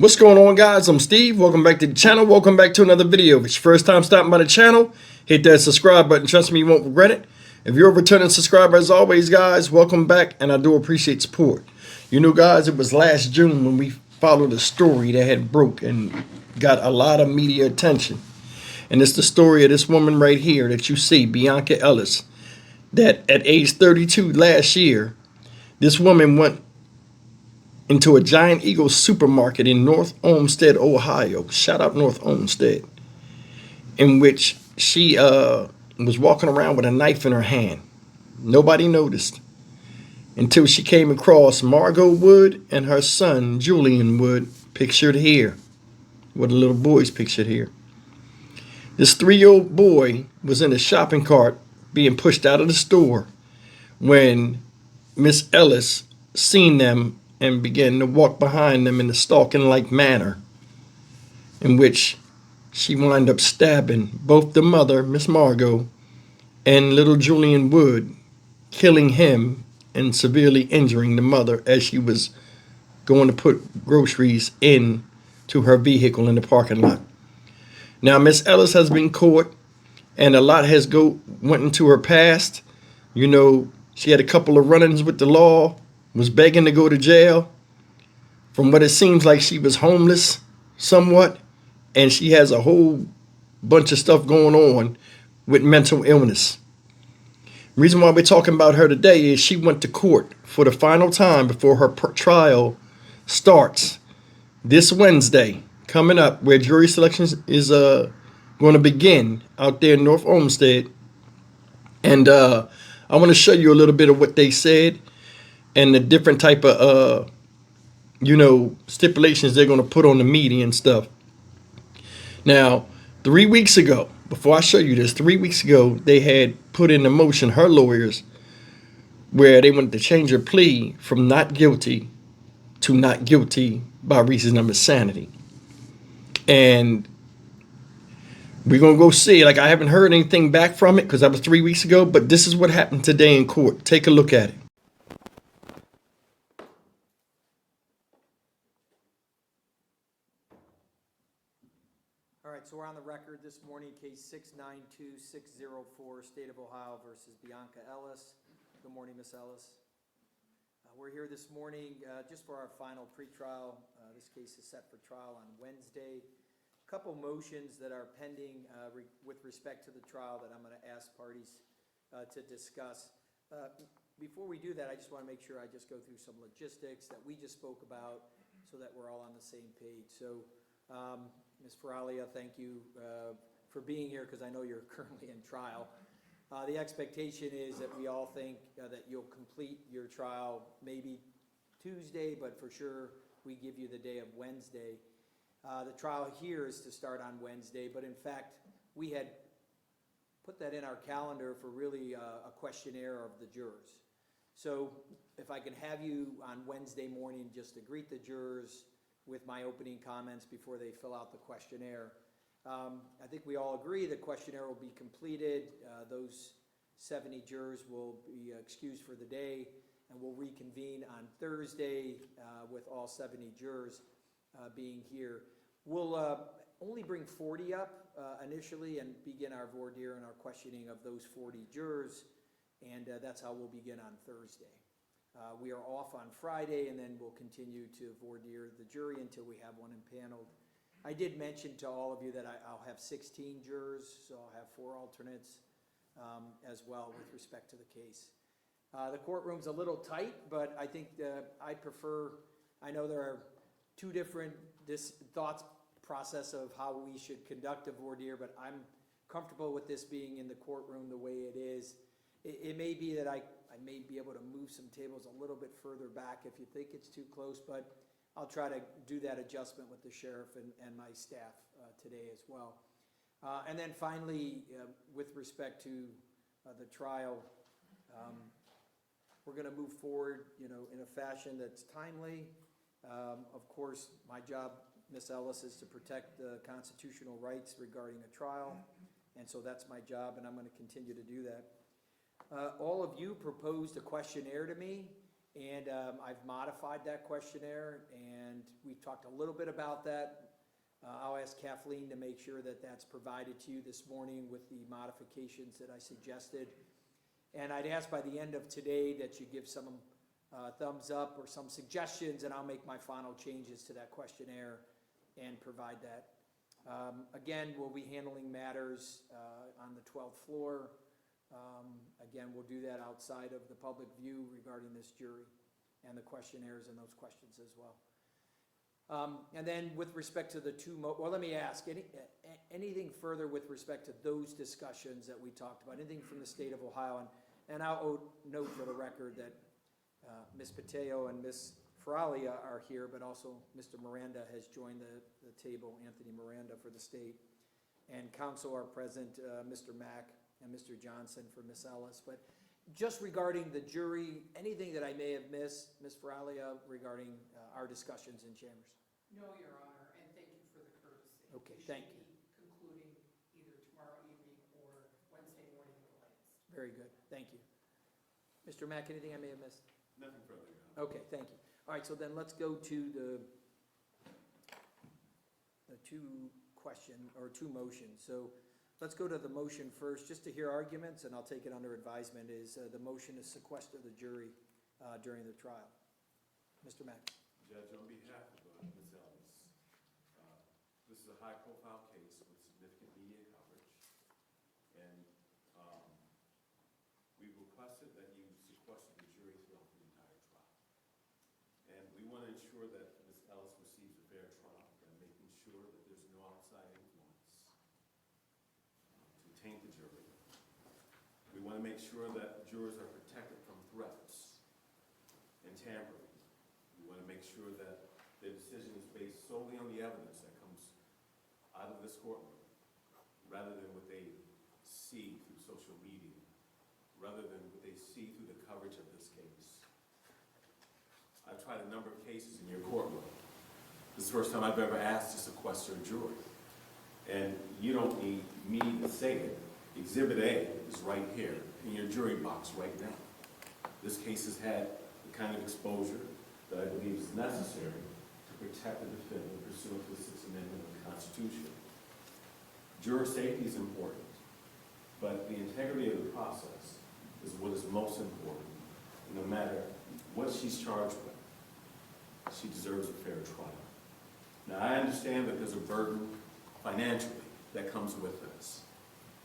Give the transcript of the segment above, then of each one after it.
What's going on, guys? I'm Steve. Welcome back to the channel. Welcome back to another video. If it's your first time stopping by the channel, hit that subscribe button. Trust me, you won't regret it. If you're a returning subscriber, as always, guys, welcome back, and I do appreciate support. You know, guys, it was last June when we followed a story that had broke and got a lot of media attention. And it's the story of this woman right here that you see, Bianca Ellis, that at age 32 last year, this woman went into a Giant Eagle supermarket in North Olmstead, Ohio. Shout out North Olmstead. In which she was walking around with a knife in her hand. Nobody noticed until she came across Margot Wood and her son, Julian Wood, pictured here. What the little boy's pictured here. This 3-year-old boy was in a shopping cart being pushed out of the store when Miss Ellis seen them and began to walk behind them in a stalking-like manner, in which she wound up stabbing both the mother, Miss Margot, and little Julian Wood, killing him and severely injuring the mother as she was going to put groceries in to her vehicle in the parking lot. Now, Miss Ellis has been caught, and a lot has went into her past. You know, she had a couple of run-ins with the law, was begging to go to jail. From what it seems like, she was homeless somewhat, and she has a whole bunch of stuff going on with mental illness. Reason why we're talking about her today is she went to court for the final time before her trial starts this Wednesday coming up, where jury selection is going to begin out there in North Olmstead. And I want to show you a little bit of what they said and the different type of stipulations they're going to put on the media and stuff. Now, 3 weeks ago, before I show you this, 3 weeks ago, they had put in motion, her lawyers, where they wanted to change her plea from not guilty to not guilty by reason of insanity. And we're going to go see it. Like, I haven't heard anything back from it because that was 3 weeks ago, but this is what happened today in court. Take a look at it. All right, so we're on the record this morning, case 692-604, State of Ohio versus Bianca Ellis. Good morning, Miss Ellis. We're here this morning just for our final pretrial. This case is set for trial on Wednesday. A couple motions that are pending with respect to the trial that I'm going to ask parties to discuss. Before we do that, I just want to make sure I just go through some logistics that we just spoke about so that we're all on the same page. So, Ms. Faralia, thank you for being here because I know you're currently in trial. The expectation is that we all think that you'll complete your trial maybe Tuesday, but for sure we give you the day of Wednesday. The trial here is to start on Wednesday, but in fact we had put that in our calendar for really a questionnaire of the jurors. So if I can have you on Wednesday morning just to greet the jurors with my opening comments before they fill out the questionnaire. I think we all agree the questionnaire will be completed. Those 70 jurors will be excused for the day, and we'll reconvene on Thursday with all 70 jurors being here. We'll only bring 40 up initially and begin our voir dire and our questioning of those 40 jurors, and that's how we'll begin on Thursday. We are off on Friday, and then we'll continue to voir dire the jury until we have one impaneled. I did mention to all of you that I'll have 16 jurors, so I'll have 4 alternates as well with respect to the case. The courtroom's a little tight, but I think I know there are two different thoughts process of how we should conduct a voir dire, but I'm comfortable with this being in the courtroom the way it is. It may be that I may be able to move some tables a little bit further back if you think it's too close, but I'll try to do that adjustment with the sheriff and my staff today as well. And then finally, with respect to the trial, we're going to move forward, in a fashion that's timely. Of course, my job, Ms. Ellis, is to protect the constitutional rights regarding a trial, and so that's my job, and I'm going to continue to do that. All of you proposed a questionnaire to me, And I've modified that questionnaire, and we've talked a little bit about that. I'll ask Kathleen to make sure that that's provided to you this morning with the modifications that I suggested. And I'd ask by the end of today that you give some thumbs up or some suggestions, and I'll make my final changes to that questionnaire and provide that. Again, we'll be handling matters on the 12th floor. Again, we'll do that outside of the public view regarding this jury and the questionnaires and those questions as well. And then with respect to the well, let me ask, anything further with respect to those discussions that we talked about, anything from the state of Ohio? And I'll note for the record that Ms. Pateo and Ms. Feralia are here, but also Mr. Miranda has joined the table, Anthony Miranda for the state. And counsel are present, Mr. Mack and Mr. Johnson for Ms. Ellis. But just regarding the jury, anything that I may have missed, Ms. Feralia, regarding our discussions in chambers? No, Your Honor, and thank you for the courtesy. Okay, thank you. We should be concluding either tomorrow evening or Wednesday morning at the latest. Very good, thank you. Mr. Mack, anything I may have missed? Nothing further, Your Honor. Okay, thank you. All right, so then let's go to the two motions. So let's go to the motion first, just to hear arguments, and I'll take it under advisement, is the motion to sequester the jury during the trial. Mr. Mack. Judge, on behalf of Ms. Ellis, this is a high-profile case with significant media coverage, and we requested that you sequester the jury throughout the entire trial. And we want to ensure that Ms. Ellis receives a fair trial and making sure that there's no outside influence to taint the jury. We want to make sure that jurors are protected from threats and tampering. We want to make sure that their decision is based solely on the evidence that comes out of this courtroom, rather than what they see through social media, rather than what they see through the coverage of this case. I've tried a number of cases in your courtroom. This is the first time I've ever asked to sequester a jury. And you don't need me to say it. Exhibit A is right here in your jury box right now. This case has had the kind of exposure that I believe is necessary to protect the defendant pursuant to the Sixth Amendment of the Constitution. Juror safety is important, but the integrity of the process is what is most important. And no matter what she's charged with, she deserves a fair trial. Now, I understand that there's a burden financially that comes with this.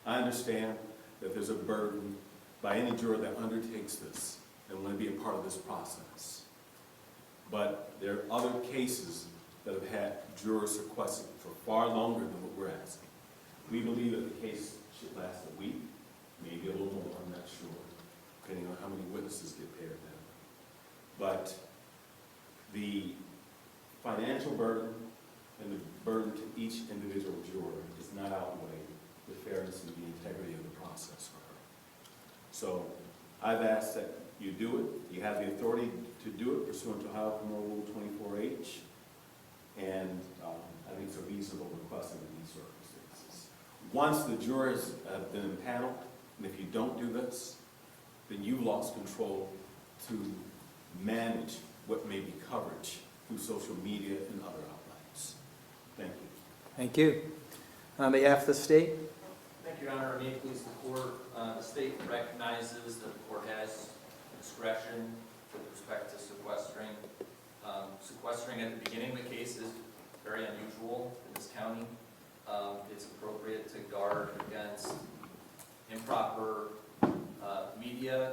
I understand that there's a burden by any juror that undertakes this and want to be a part of this process. But there are other cases that have had jurors sequestered for far longer than what we're asking. We believe that the case should last a week, maybe a little more, I'm not sure, depending on how many witnesses get paired down. But the financial burden and the burden to each individual juror does not outweigh the fairness and the integrity of the process for her. So I've asked that you do it. You have the authority to do it pursuant to Ohio Criminal Rule 24H, and I think it's a reasonable request under these circumstances. Once the jurors have been impaneled, and if you don't do this, then you've lost control to manage what may be coverage through social media and other outlets. Thank you. Thank you. On behalf of the state? Thank you, Your Honor. May it please the court. The state recognizes that the court has discretion with respect to sequestering. Sequestering at the beginning of the case is very unusual in this county. It's appropriate to guard against improper media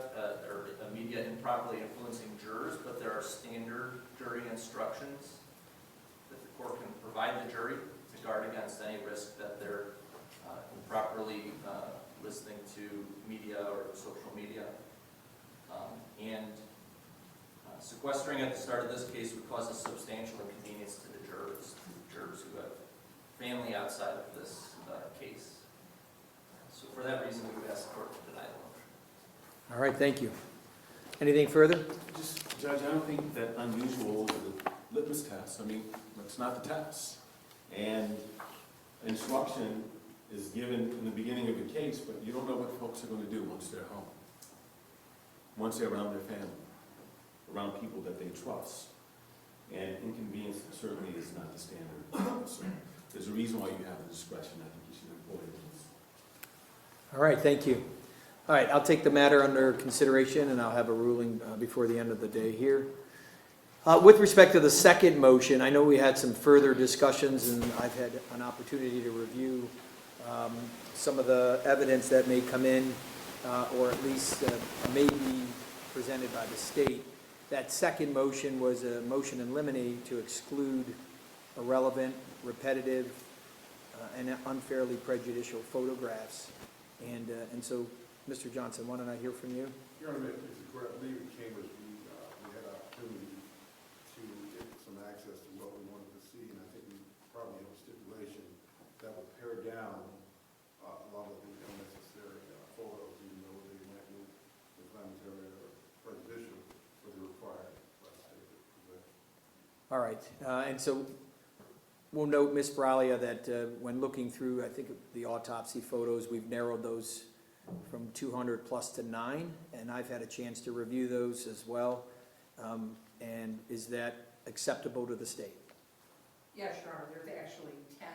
or media improperly influencing jurors, but there are standard jury instructions that the court can provide the jury to guard against any risk that they're improperly listening to media or social media. Sequestering at the start of this case would cause a substantial inconvenience to the jurors who have family outside of this case. So for that reason, we would ask the court to deny the motion. All right, thank you. Anything further? Just, Judge, I don't think that unusual is a litmus test. I mean, it's not the test. And instruction is given in the beginning of a case, but you don't know what folks are going to do once they're home, once they're around their family. around people that they trust. And inconvenience certainly is not the standard. So there's a reason why you have the discretion. I think you should employ it. All right, thank you. All right, I'll take the matter under consideration, and I'll have a ruling before the end of the day here. With respect to the second motion, I know we had some further discussions, and I've had an opportunity to review some of the evidence that may come in, or at least may be presented by the state. That second motion was a motion in limine to exclude irrelevant, repetitive, and unfairly prejudicial photographs. And so, Mr. Johnson, why don't I hear from you? Your Honor, if it's correct, I believe in Cambridge, we had opportunity to get some access to what we wanted to see, and I think we probably have a stipulation that would pare down a lot of the unnecessary photos, even though they might be inflammatory or prejudicial, but they're required by the state to present. All right, and so we'll note, Ms. Bralia, that when looking through, I think, the autopsy photos, we've narrowed those from 200 plus to 9, and I've had a chance to review those as well. And is that acceptable to the state? Yes, Your Honor, there's actually 10.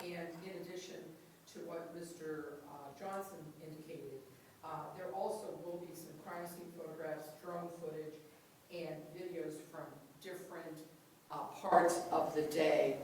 And in addition to what Mr. Johnson indicated, there also will be some crime scene photographs, drone footage, and videos from different parts of the day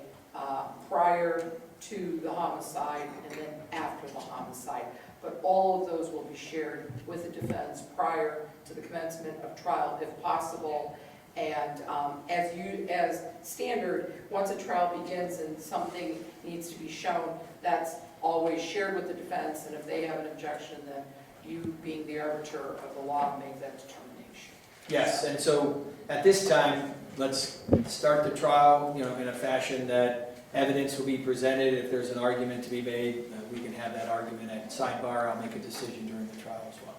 prior to the homicide and then after the homicide. But all of those will be shared with the defense prior to the commencement of trial if possible. And as standard, once a trial begins and something needs to be shown, that's always shared with the defense, and if they have an objection, then you, being the arbiter of the law, make that determination. Yes, and so at this time, let's start the trial, in a fashion that evidence will be presented. If there's an argument to be made, we can have that argument at sidebar. I'll make a decision during the trial as well.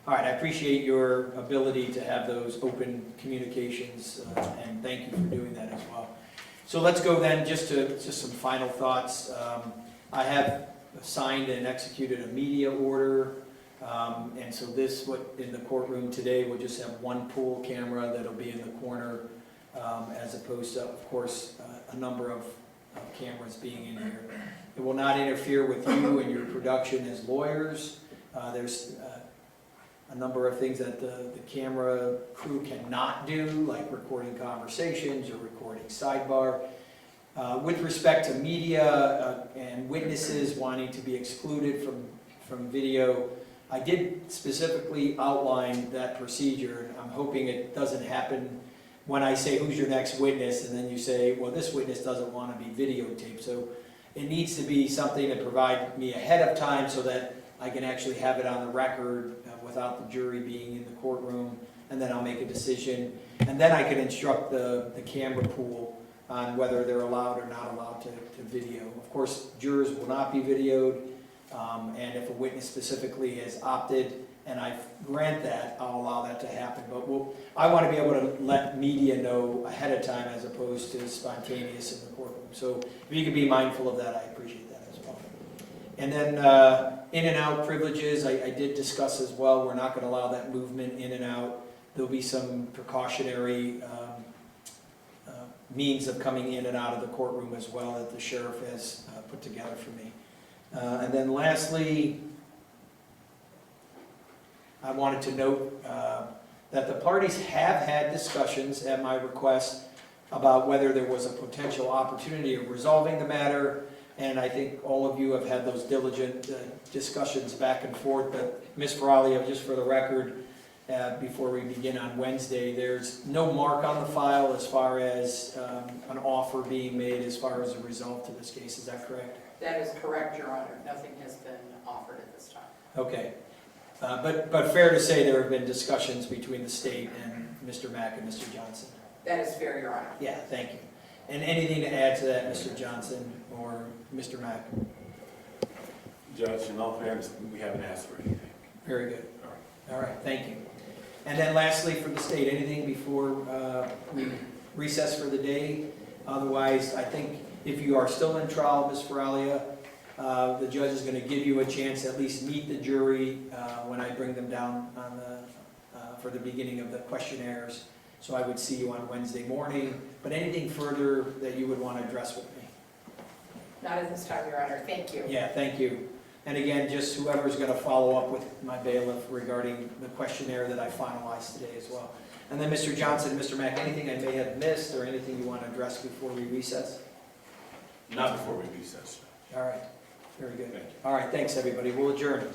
All right, I appreciate your ability to have those open communications, and thank you for doing that as well. So let's go then just some final thoughts. I have signed and executed a media order, and so this, in the courtroom today, we'll just have one pool camera that'll be in the corner, as opposed to, of course, a number of cameras being in here. It will not interfere with you and your production as lawyers. There's a number of things that the camera crew cannot do, like recording conversations or recording sidebar. With respect to media and witnesses wanting to be excluded from video, I did specifically outline that procedure. I'm hoping it doesn't happen when I say, who's your next witness, and then you say, well, this witness doesn't want to be videotaped. So it needs to be something to provide me ahead of time so that I can actually have it on the record without the jury being in the courtroom, and then I'll make a decision. And then I can instruct the camera pool on whether they're allowed or not allowed to video. Of course, jurors will not be videoed, and if a witness specifically has opted, and I grant that, I'll allow that to happen. But I want to be able to let media know ahead of time as opposed to spontaneous in the courtroom. So if you could be mindful of that, I appreciate that as well. And then in and out privileges, I did discuss as well. We're not going to allow that movement in and out. There'll be some precautionary means of coming in and out of the courtroom as well that the sheriff has put together for me. And then lastly, I wanted to note that the parties have had discussions at my request about whether there was a potential opportunity of resolving the matter, and I think all of you have had those diligent discussions back and forth. But Ms. Faralia, just for the record, before we begin on Wednesday, there's no mark on the file as far as an offer being made as far as a result to this case. Is that correct? That is correct, Your Honor. Nothing has been offered at this time. Okay. But fair to say there have been discussions between the state and Mr. Mack and Mr. Johnson. That is fair, Your Honor. Yeah, thank you. And anything to add to that, Mr. Johnson or Mr. Mack? Judge, in all fairness, we haven't asked for anything. Very good. All right. All right, thank you. And then lastly, from the state, anything before we recess for the day? Otherwise, I think if you are still in trial, Ms. Faralia, the judge is going to give you a chance to at least meet the jury when I bring them down on the for the beginning of the questionnaires. So I would see you on Wednesday morning, but anything further that you would want to address with me? Not at this time, Your Honor. Thank you. Yeah, thank you. And again, just whoever's going to follow up with my bailiff regarding the questionnaire that I finalized today as well. And then Mr. Johnson, Mr. Mack, anything I may have missed or anything you want to address before we recess? Not before we recess. All right, very good. Thank you. All right, thanks, everybody. We'll adjourn.